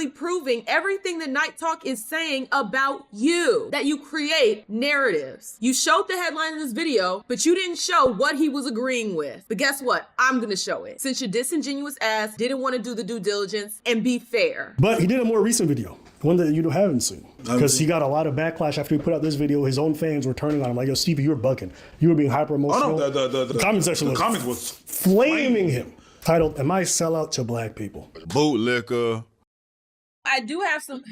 literally proving everything that Night Talk is saying about you, that you create narratives. You showed the headline of this video, but you didn't show what he was agreeing with. But guess what? I'm gonna show it. Since your disingenuous ass didn't want to do the due diligence and be fair. But he did a more recent video, one that you haven't seen. Because he got a lot of backlash after he put out this video. His own fans were turning on him like, yo, Stevie, you were bucking. You were being hyper emotional. Oh, no, the comment section was flaming him. Titled, Am I Sellout to Black People? Bootlicker. I do have some...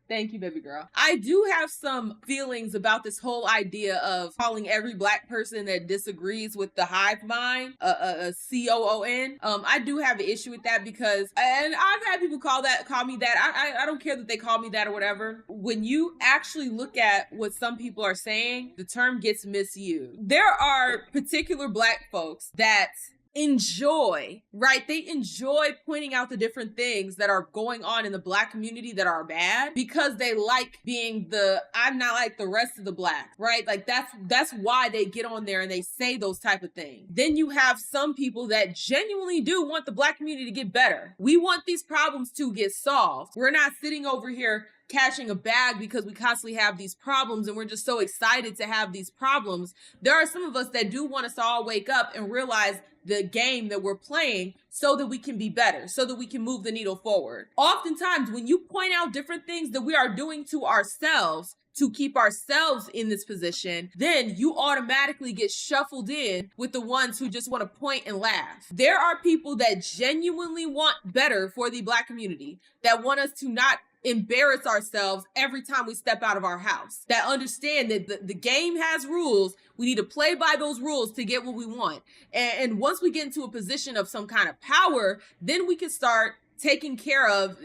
Thank you, baby girl. I do have some feelings about this whole idea of calling every Black person that disagrees with the hive mind a COON. I do have an issue with that because, and I've had people call me that. I don't care that they call me that or whatever. When you actually look at what some people are saying, the term gets misused. There are particular Black folks that enjoy, right? They enjoy pointing out the different things that are going on in the Black community that are bad because they like being I'm not like the rest of the Blacks, right? Like that's why they get on there and they say those type of things. Then you have some people that genuinely do want the Black community to get better. We want these problems to get solved. We're not sitting over here catching a bag because we constantly have these problems and we're just so excited to have these problems. There are some of us that do want us to all wake up and realize the game that we're playing so that we can be better, so that we can move the needle forward. Oftentimes, when you point out different things that we are doing to ourselves to keep ourselves in this position, then you automatically get shuffled in with the ones who just want to point and laugh. There are people that genuinely want better for the Black community, that want us to not embarrass ourselves every time we step out of our house, that understand that the game has rules. We need to play by those rules to get what we want. And once we get into a position of some kind of power, then we can start taking care of,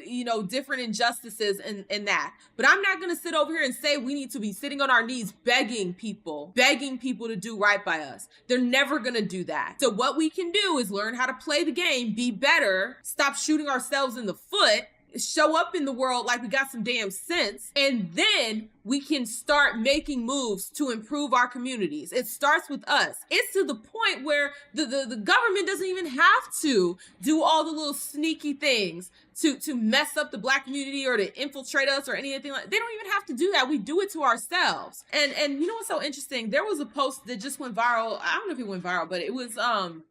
different injustices and that. But I'm not going to sit over here and say we need to be sitting on our knees begging people to do right by us. They're never going to do that. So what we can do is learn how to play the game, be better, stop shooting ourselves in the foot, show up in the world like we got some damn sense, and then we can start making moves to improve our communities. It starts with us. It's to the point where the government doesn't even have to do all the little sneaky things to mess up the Black community or to infiltrate us or anything like that. They don't even have to do that. We do it to ourselves. And you know what's so interesting? There was a post that just went viral. I don't know if it went viral, but it was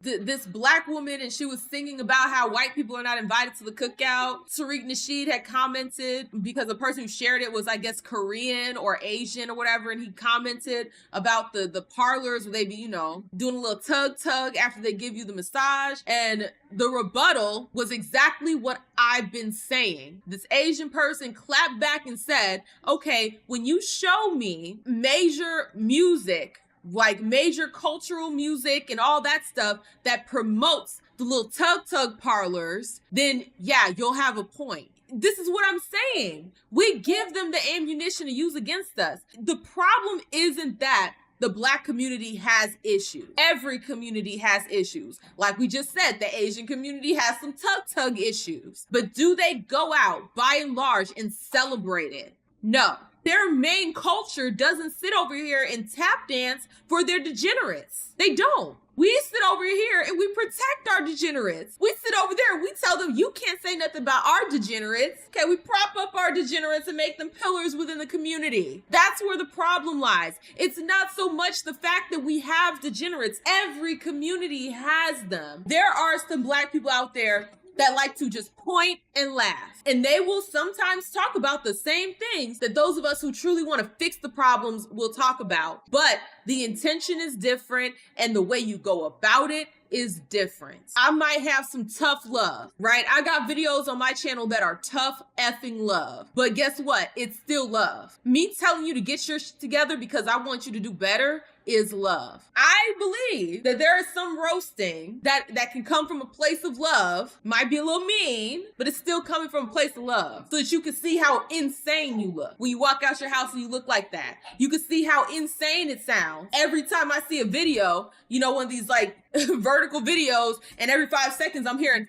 this Black woman, and she was singing about how white people are not invited to the cookout. Tariq Nasheed had commented, because the person who shared it was, I guess, Korean or Asian or whatever, and he commented about the parlors where they be, doing a little tug after they give you the massage. And the rebuttal was exactly what I've been saying. This Asian person clapped back and said, okay, when you show me major music, like major cultural music and all that stuff that promotes the little tug parlors, then yeah, you'll have a point. This is what I'm saying. We give them the ammunition to use against us. The problem isn't that the Black community has issues. Every community has issues. Like we just said, the Asian community has some tug issues. But do they go out, by and large, and celebrate it? No. Their main culture doesn't sit over here and tap dance for their degenerates. They don't. We sit over here and we protect our degenerates. We sit over there and we tell them, you can't say nothing about our degenerates. Okay, we prop up our degenerates and make them pillars within the community. That's where the problem lies. It's not so much the fact that we have degenerates. Every community has them. There are some Black people out there that like to just point and laugh. And they will sometimes talk about the same things that those of us who truly want to fix the problems will talk about. But the intention is different and the way you go about it is different. I might have some tough love, right? I got videos on my channel that are tough effing love. But guess what? It's still love. Me telling you to get your shit together because I want you to do better is love. I believe that there is some roasting that can come from a place of love. Might be a little mean, but it's still coming from a place of love. So that you can see how insane you look. When you walk out your house and you look like that. You can see how insane it sounds. Every time I see a video, one of these like vertical videos, and every 5 seconds I'm hearing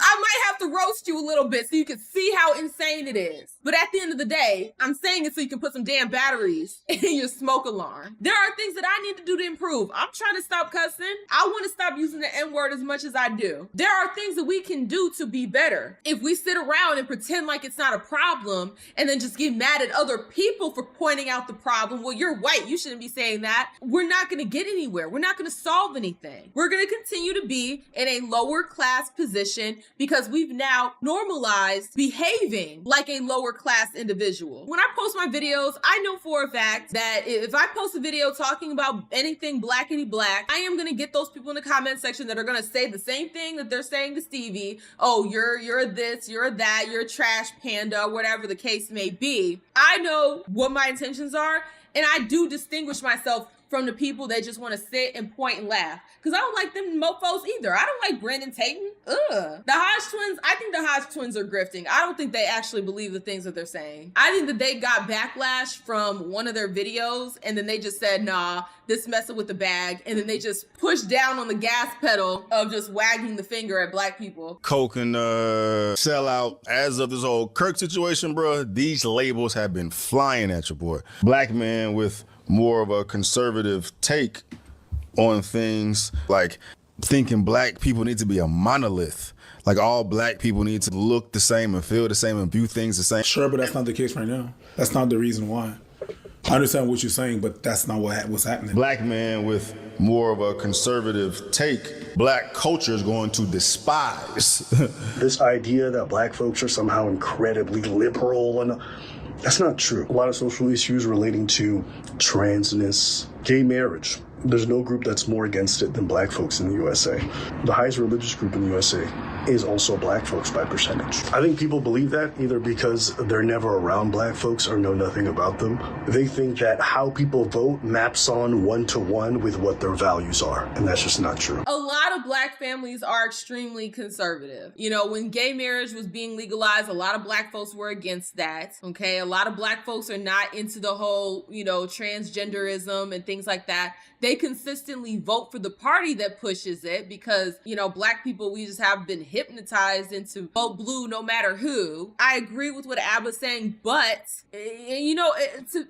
I might have to roast you a little bit so you can see how insane it is. But at the end of the day, I'm saying it so you can put some damn batteries in your smoke alarm. There are things that I need to do to improve. I'm trying to stop cussing. I want to stop using the N-word as much as I do. There are things that we can do to be better. If we sit around and pretend like it's not a problem and then just get mad at other people for pointing out the problem, well, you're white, you shouldn't be saying that. We're not going to get anywhere. We're not going to solve anything. We're going to continue to be in a lower class position because we've now normalized behaving like a lower class individual. When I post my videos, I know for a fact that if I post a video talking about anything blackity black, I am going to get those people in the comment section that are going to say the same thing that they're saying to Stevie. Oh, you're this, you're that, you're a trash panda, whatever the case may be. I know what my intentions are, and I do distinguish myself from the people that just want to sit and point and laugh. Because I don't like them mofos either. I don't like Brandon Tatum. Ugh. The Hodge twins, I think the Hodge twins are grifting. I don't think they actually believe the things that they're saying. I think that they got backlash from one of their videos, and then they just said, nah, this messing with the bag. And then they just pushed down on the gas pedal of just wagging the finger at black people. Coke and sell out. As of this whole Kirk situation, bro, these labels have been flying at your boy. Black man with more of a conservative take on things, like thinking black people need to be a monolith. Like all black people need to look the same and feel the same and view things the same. Sure, but that's not the case right now. That's not the reason why. I understand what you're saying, but that's not what's happening. Black man with more of a conservative take, black culture is going to despise. This idea that black folks are somehow incredibly liberal, and that's not true. A lot of social issues relating to transness, gay marriage. There's no group that's more against it than black folks in the USA. The highest religious group in the USA is also black folks by percentage. I think people believe that either because they're never around black folks or know nothing about them. They think that how people vote maps on one-to-one with what their values are, and that's just not true. A lot of black families are extremely conservative. You know, when gay marriage was being legalized, a lot of black folks were against that, okay? A lot of black folks are not into the whole, you know, transgenderism and things like that. They consistently vote for the party that pushes it because, you know, black people, we just have been hypnotized into vote blue no matter who. I agree with what Ab was saying, but, you know,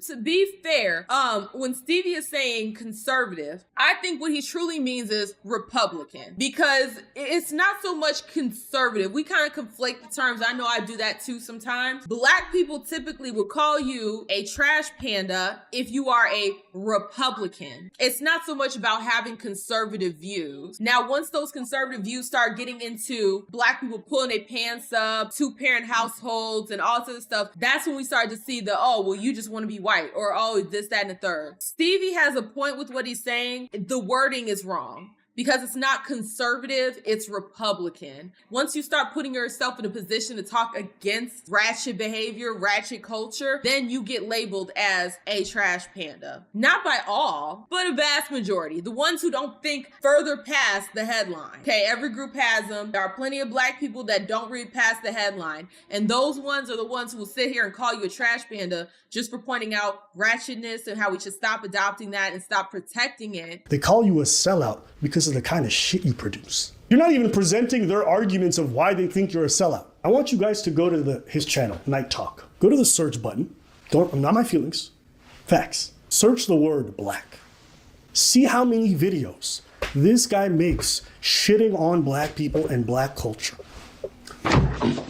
to be fair, when Stevie is saying conservative, I think what he truly means is Republican, because it's not so much conservative. We kind of conflate the terms. I know I do that too sometimes. Black people typically would call you a trash panda if you are a Republican. It's not so much about having conservative views. Now, once those conservative views start getting into black people pulling their pants up, two-parent households, and all sorts of stuff, that's when we start to see the, oh, well, you just want to be white, or oh, this, that, and the third. Stevie has a point with what he's saying. The wording is wrong. Because it's not conservative, it's Republican. Once you start putting yourself in a position to talk against ratchet behavior, ratchet culture, then you get labeled as a trash panda. Not by all, but a vast majority. The ones who don't think further past the headline. Okay, every group has them. There are plenty of black people that don't read past the headline. And those ones are the ones who will sit here and call you a trash panda just for pointing out ratchetness and how we should stop adopting that and stop protecting it. They call you a sellout because of the kind of shit you produce. You're not even presenting their arguments of why they think you're a sellout. I want you guys to go to his channel, Night Talk. Go to the search button. Not my feelings. Facts. Search the word black. See how many videos this guy makes shitting on black people and black culture.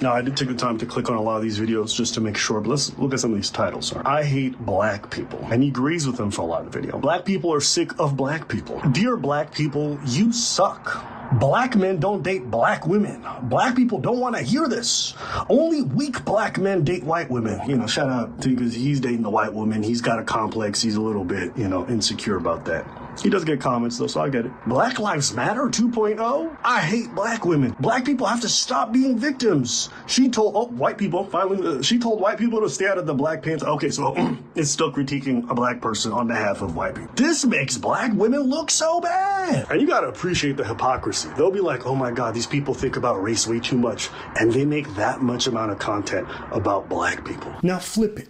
Now, I did take the time to click on a lot of these videos just to make sure, but let's look at some of these titles. I hate black people, and he agrees with them for a lot of the video. Black people are sick of black people. Dear black people, you suck. Black men don't date black women. Black people don't want to hear this. Only weak black men date white women. You know, shout out to, because he's dating the white woman. He's got a complex. He's a little bit, you know, insecure about that. He does get comments though, so I get it. Black Lives Matter 2.0? I hate black women. Black people have to stop being victims. She told white people, finally, she told white people to stay out of the Black Panther. Okay, so it's still critiquing a black person on behalf of white people. This makes black women look so bad. And you gotta appreciate the hypocrisy. They'll be like, oh my God, these people think about race way too much. And they make that much amount of content about black people. Now flip it.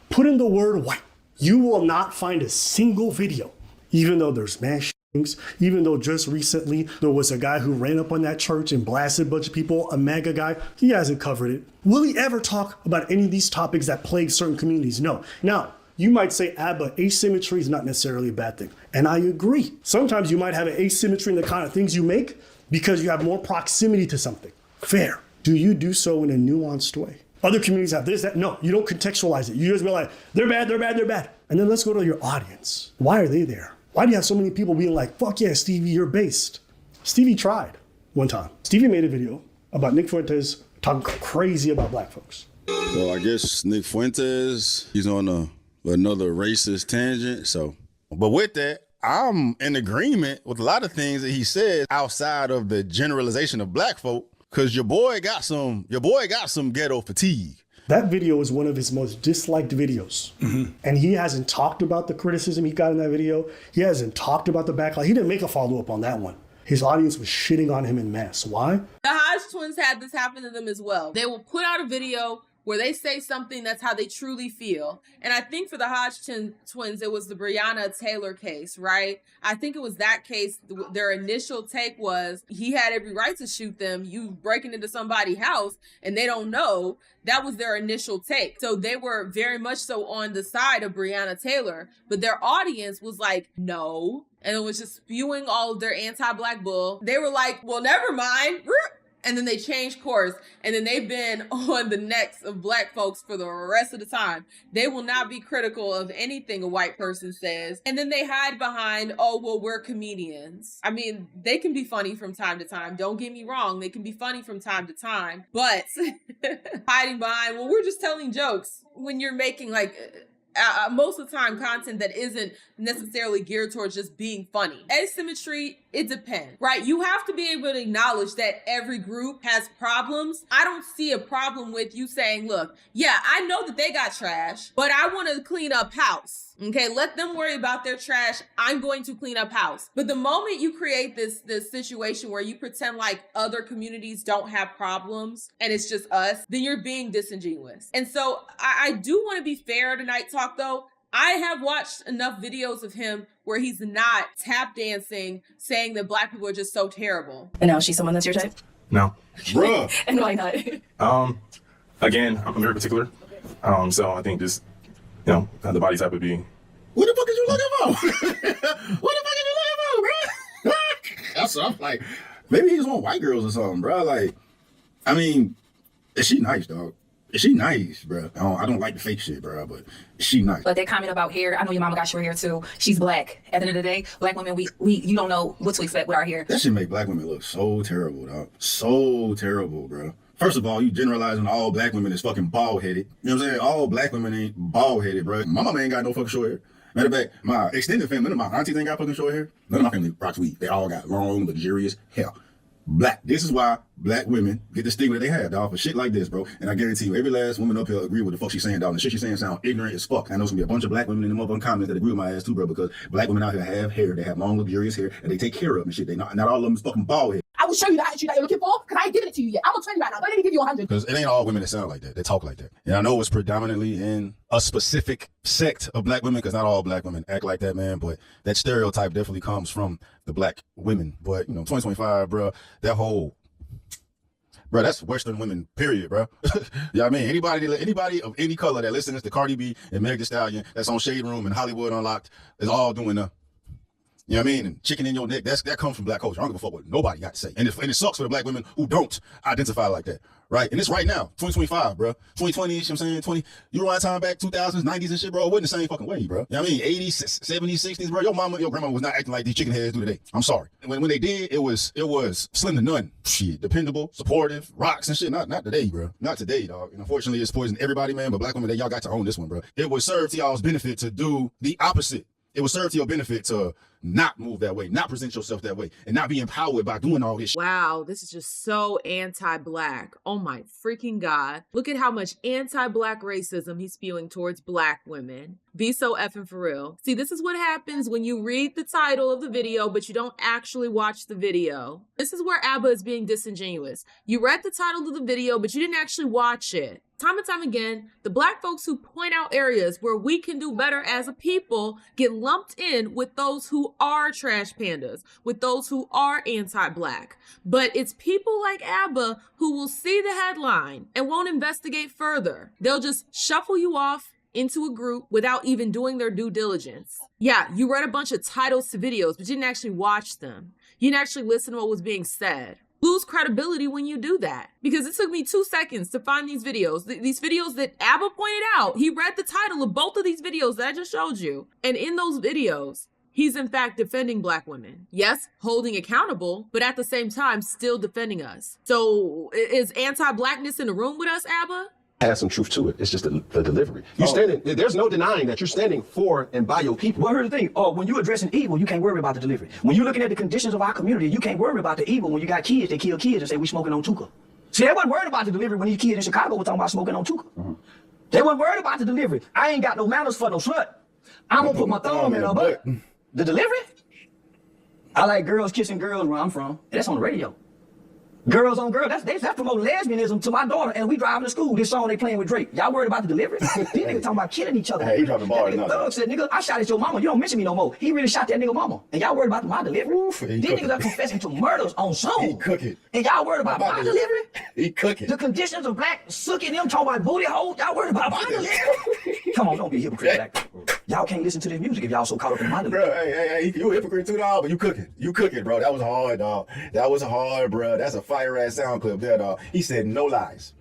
Put in the word white. You will not find a single video, even though there's mad shit things, even though just recently there was a guy who ran up on that church and blasted a bunch of people, a MAGA guy. He hasn't covered it. Will he ever talk about any of these topics that plague certain communities? No. Now, you might say, Abba, asymmetry is not necessarily a bad thing. And I agree. Sometimes you might have an asymmetry in the kind of things you make because you have more proximity to something. Fair. Do you do so in a nuanced way? Other communities have this, that. No, you don't contextualize it. You just be like, they're bad, they're bad, they're bad. And then let's go to your audience. Why are they there? Why do you have so many people being like, fuck yeah, Stevie, you're based? Stevie tried one time. Stevie made a video about Nick Fuentes talking crazy about black folks. So I guess Nick Fuentes, he's on another racist tangent. So, but with that, I'm in agreement with a lot of things that he said outside of the generalization of black folk, because your boy got some ghetto fatigue. That video is one of his most disliked videos. Mm-hmm. And he hasn't talked about the criticism he got in that video. He hasn't talked about the backlash. He didn't make a follow-up on that one. His audience was shitting on him en masse. Why? The Hodge twins had this happen to them as well. They will put out a video where they say something that's how they truly feel. And I think for the Hodge twins, it was the Breonna Taylor case, right? I think it was that case. Their initial take was he had every right to shoot them. You breaking into somebody's house and they don't know. That was their initial take. So they were very much so on the side of Breonna Taylor, but their audience was like, no. And it was just spewing all of their anti-black bull. They were like, well, never mind. And then they changed course, and then they've been on the necks of black folks for the rest of the time. They will not be critical of anything a white person says. And then they hide behind, oh, well, we're comedians. I mean, they can be funny from time to time. Don't get me wrong. They can be funny from time to time. But hiding behind, well, we're just telling jokes when you're making most of the time content that isn't necessarily geared towards just being funny. Asymmetry, it depends, right? You have to be able to acknowledge that every group has problems. I don't see a problem with you saying, look, yeah, I know that they got trash, but I want to clean up house. Okay, let them worry about their trash. I'm going to clean up house. But the moment you create this situation where you pretend like other communities don't have problems and it's just us, then you're being disingenuous. And so I do want to be fair to Night Talk though. I have watched enough videos of him where he's not tap dancing, saying that black people are just so terrible. And now she's someone that's your type? No. Bruh. And why not? Again, I'm very particular. So I think just, the body type would be. What the fuck is you looking for? What the fuck is you looking for, bro? That's what I'm like. Maybe he's on white girls or something, bro. Like, I mean, is she nice, dog? Is she nice, bro? I don't like the fake shit, bro, but is she nice? But they comment about hair. I know your mama got short hair too. She's black. At the end of the day, black women, we you don't know what to expect with our hair. That shit make black women look so terrible, dog. So terrible, bro. First of all, you generalizing all black women is fucking bald-headed. You know what I'm saying? All black women ain't bald-headed, bro. My mama ain't got no fucking short hair. Matter of fact, my extended family, none of my aunties ain't got fucking short hair. None of my family rocks weed. They all got long, luxurious hair. Black. This is why black women get the stigma that they have, dog, for shit like this, bro. And I guarantee you, every last woman up here agree with the fuck she's saying, dog. And the shit she's saying sound ignorant as fuck. I know there's gonna be a bunch of black women in the motherfucking comments that agree with my ass too, bro, because black women out here have hair. They have long, luxurious hair, and they take care of and shit. Not all of them is fucking bald head. I will show you the attitude that you're looking for, because I ain't giving it to you yet. I'm gonna 20 right now. Don't let me give you 100. Because it ain't all women that sound like that. They talk like that. And I know it's predominantly in a specific sect of black women, because not all black women act like that, man. But that stereotype definitely comes from the black women. But, 2025, bro, that whole... Bro, that's Western women, period, bro. Yeah, I mean, anybody of any color that listens to Cardi B and Meg Thee Stallion, that's on Shade Room and Hollywood Unlocked, is all doing the, you know what I mean? And chicken in your neck, that comes from black culture. I don't give a fuck what nobody got to say. And it sucks for the black women who don't identify like that, right? And it's right now, 2025, bro. 2020, you know what I'm saying? 20, you rewind time back, 2000s, 90s and shit, bro. It wasn't the same fucking way, bro. You know what I mean? 80s, 70s, 60s, bro. Your mama, your grandma was not acting like these chicken heads do today. I'm sorry. When they did, it was slim to none. Shit, dependable, supportive, rocks and shit. Not today, bro. Not today, dog. And unfortunately, it's poisoned everybody, man. But black women, y'all got to own this one, bro. It would serve to y'all's benefit to do the opposite. It would serve to your benefit to not move that way, not present yourself that way, and not be empowered by doing all this shit. Wow, this is just so anti-black. Oh my freaking God. Look at how much anti-black racism he's spewing towards black women. Be so effing for real. See, this is what happens when you read the title of the video, but you don't actually watch the video. This is where Abba is being disingenuous. You read the title of the video, but you didn't actually watch it. Time and time again, the black folks who point out areas where we can do better as a people get lumped in with those who are trash pandas, with those who are anti-black. But it's people like Abba who will see the headline and won't investigate further. They'll just shuffle you off into a group without even doing their due diligence. Yeah, you read a bunch of titles to videos, but you didn't actually watch them. You didn't actually listen to what was being said. Lose credibility when you do that. Because it took me 2 seconds to find these videos. These videos that Abba pointed out. He read the title of both of these videos that I just showed you. And in those videos, he's in fact defending black women. Yes, holding accountable, but at the same time, still defending us. So is anti-blackness in the room with us, Abba? Has some truth to it. It's just the delivery. You standing. There's no denying that you're standing for and by your people. Well, here's the thing. When you're addressing evil, you can't worry about the delivery. When you're looking at the conditions of our community, you can't worry about the evil. When you got kids, they kill kids and say we smoking on Tuka. See, they wasn't worried about the delivery when these kids in Chicago were talking about smoking on Tuka. Mm-hmm. They weren't worried about the delivery. I ain't got no manners for no slut. I'm gonna put my thumb in her butt. The delivery? I like girls kissing girls where I'm from. That's on the radio. Girls on girls, that's promoting lesbianism to my daughter, and we driving to school. This song they playing with Drake. Y'all worried about the delivery? These niggas talking about killing each other. Hey, he dropping bars. That nigga Thug said, nigga, I shot at your mama. You don't mention me no more. He really shot that nigga mama. And y'all worried about my delivery? Oof, these niggas are confessing to murders on song. He cooking. And y'all worried about my delivery? He cooking. The conditions of black sucking them talking about booty holes. Y'all worried about my delivery? Come on, don't be a hypocrite, black. Y'all can't listen to this music if y'all so caught up in my delivery. Bro, hey, you a hypocrite too, dog, but you cooking. You cooking, bro. That was hard, dog. That was hard, bro. That's a fire-ass sound clip there, dog. He said no lies.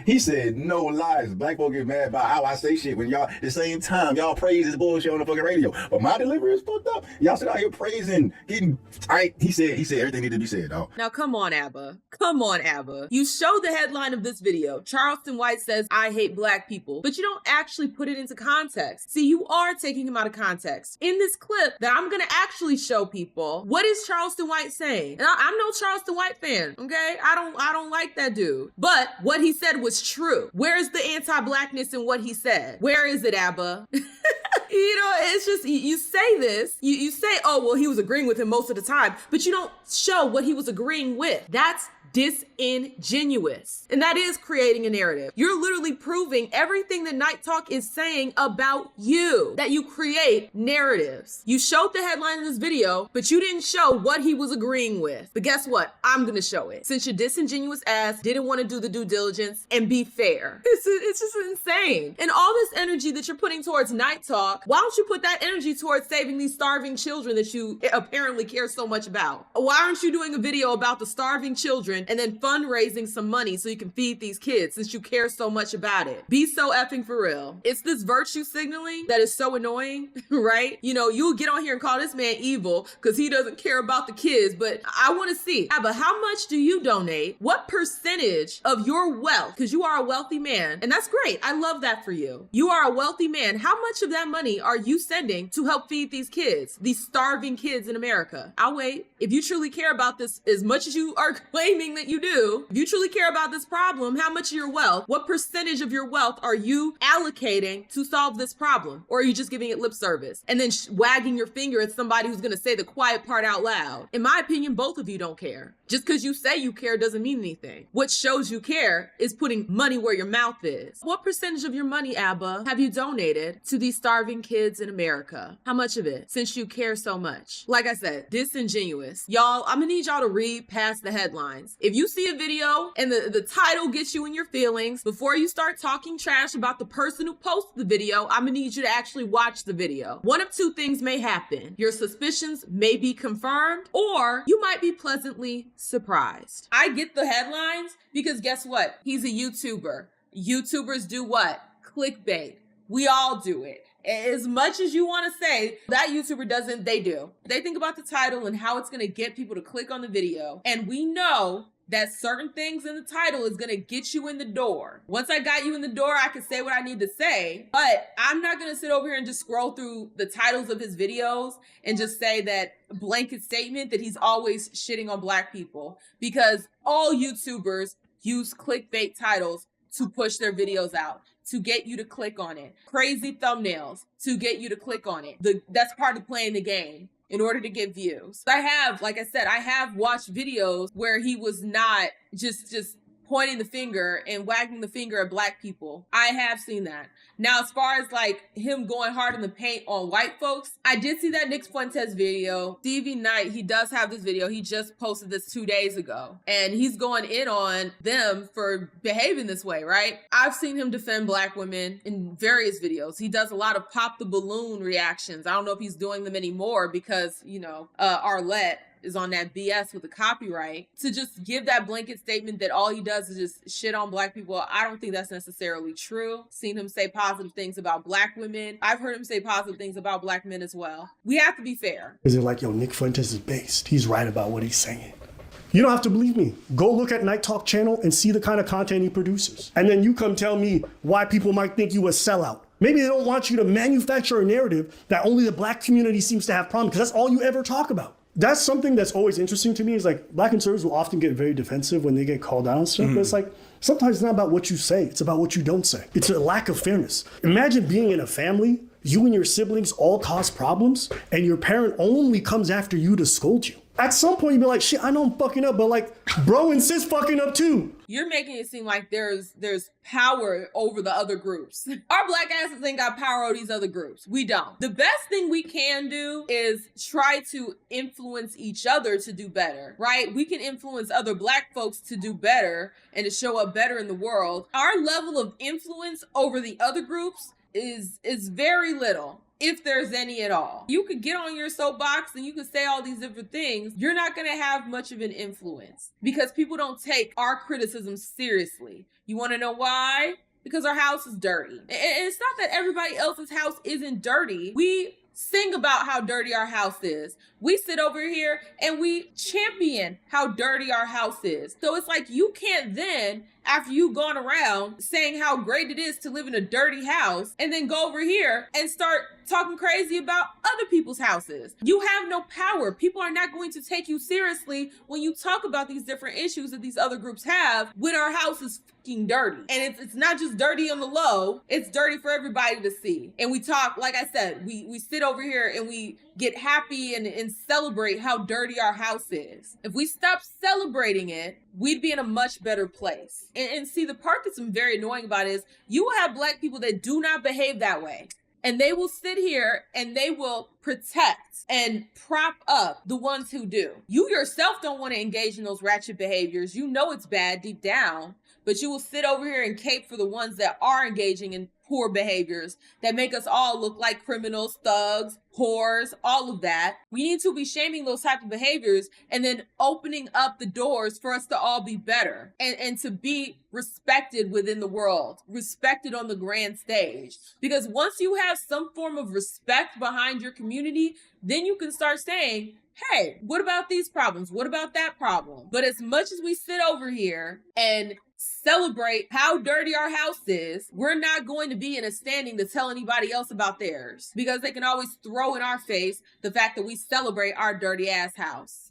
He said no lies. Black folk get mad about how I say shit when y'all, at the same time, y'all praise this bullshit on the fucking radio. But my delivery is fucked up. Y'all sit out here praising, getting tight. He said everything needed to be said, dog. Now, come on, Abba. Come on, Abba. You show the headline of this video. Charleston White says, I hate black people, but you don't actually put it into context. See, you are taking him out of context. In this clip that I'm going to actually show people, what is Charleston White saying? And I'm no Charleston White fan, okay? I don't like that dude. But what he said was true. Where's the anti-blackness in what he said? Where is it, Abba? You know, it's just, you say this, you say, oh, well, he was agreeing with him most of the time, but you don't show what he was agreeing with. That's disingenuous. And that is creating a narrative. You're literally proving everything that Night Talk is saying about you, that you create narratives. You showed the headline in this video, but you didn't show what he was agreeing with. But guess what? I'm gonna show it. Since your disingenuous ass didn't want to do the due diligence and be fair. It's just insane. And all this energy that you're putting towards Night Talk, why don't you put that energy towards saving these starving children that you apparently care so much about? Why aren't you doing a video about the starving children and then fundraising some money so you can feed these kids since you care so much about it? Be so effing for real. It's this virtue signaling that is so annoying, right? You know, you'll get on here and call this man evil because he doesn't care about the kids, but I want to see, Abba, how much do you donate? What percentage of your wealth, because you are a wealthy man, and that's great. I love that for you. You are a wealthy man. How much of that money are you sending to help feed these kids, these starving kids in America? I'll wait. If you truly care about this as much as you are claiming that you do, if you truly care about this problem, how much of your wealth, what percentage of your wealth are you allocating to solve this problem? Or are you just giving it lip service and then wagging your finger at somebody who's gonna say the quiet part out loud? In my opinion, both of you don't care. Just because you say you care doesn't mean anything. What shows you care is putting money where your mouth is. What percentage of your money, Abba, have you donated to these starving kids in America? How much of it, since you care so much? Like I said, disingenuous. Y'all, I'm gonna need y'all to read past the headlines. If you see a video and the title gets you in your feelings, before you start talking trash about the person who posted the video, I'm gonna need you to actually watch the video. One of two things may happen. Your suspicions may be confirmed, or you might be pleasantly surprised. I get the headlines because guess what? He's a YouTuber. YouTubers do what? Clickbait. We all do it. As much as you want to say that YouTuber doesn't, they do. They think about the title and how it's going to get people to click on the video. And we know that certain things in the title is going to get you in the door. Once I got you in the door, I can say what I need to say, but I'm not going to sit over here and just scroll through the titles of his videos and just say that blanket statement that he's always shitting on black people, because all YouTubers use clickbait titles to push their videos out, to get you to click on it. Crazy thumbnails to get you to click on it. That's part of playing the game in order to get views. I have, like I said, I have watched videos where he was not just pointing the finger and wagging the finger at black people. I have seen that. Now, as far as like him going hard in the paint on white folks, I did see that Nick Fuentes video. Stevie Knight, he does have this video. He just posted this 2 days ago. And he's going in on them for behaving this way, right? I've seen him defend black women in various videos. He does a lot of pop the balloon reactions. I don't know if he's doing them anymore because, you know, Arlette is on that BS with the copyright. To just give that blanket statement that all he does is just shit on black people, I don't think that's necessarily true. Seen him say positive things about black women. I've heard him say positive things about black men as well. We have to be fair. Is it like, yo, Nick Fuentes is based. He's right about what he's saying. You don't have to believe me. Go look at Night Talk channel and see the kind of content he produces. And then you come tell me why people might think you a sellout. Maybe they don't want you to manufacture a narrative that only the black community seems to have problems, because that's all you ever talk about. That's something that's always interesting to me, is like black conservatives will often get very defensive when they get called out on stuff. But it's like, sometimes it's not about what you say, it's about what you don't say. It's a lack of fairness. Imagine being in a family, you and your siblings all cause problems, and your parent only comes after you to scold you. At some point, you'd be like, shit, I know I'm fucking up, but like, bro and sis fucking up too. You're making it seem like there's power over the other groups. Our black asses ain't got power over these other groups. We don't. The best thing we can do is try to influence each other to do better, right? We can influence other black folks to do better and to show up better in the world. Our level of influence over the other groups is very little, if there's any at all. You could get on your soapbox and you could say all these different things. You're not going to have much of an influence because people don't take our criticism seriously. You want to know why? Because our house is dirty. And it's not that everybody else's house isn't dirty. We sing about how dirty our house is. We sit over here and we champion how dirty our house is. So it's like you can't then, after you've gone around saying how great it is to live in a dirty house, and then go over here and start talking crazy about other people's houses. You have no power. People are not going to take you seriously when you talk about these different issues that these other groups have when our house is fucking dirty. And it's not just dirty on the low, it's dirty for everybody to see. And we talk, like I said, we sit over here and we get happy and celebrate how dirty our house is. If we stop celebrating it, we'd be in a much better place. And see, the part that's very annoying about it is you will have black people that do not behave that way. And they will sit here and they will protect and prop up the ones who do. You yourself don't want to engage in those ratchet behaviors. You know it's bad deep down, but you will sit over here and cape for the ones that are engaging in poor behaviors that make us all look like criminals, thugs, whores, all of that. We need to be shaming those type of behaviors and then opening up the doors for us to all be better and to be respected within the world, respected on the grand stage. Because once you have some form of respect behind your community, then you can start saying, hey, what about these problems? What about that problem? But as much as we sit over here and celebrate how dirty our house is, we're not going to be in a standing to tell anybody else about theirs, because they can always throw in our face the fact that we celebrate our dirty ass house.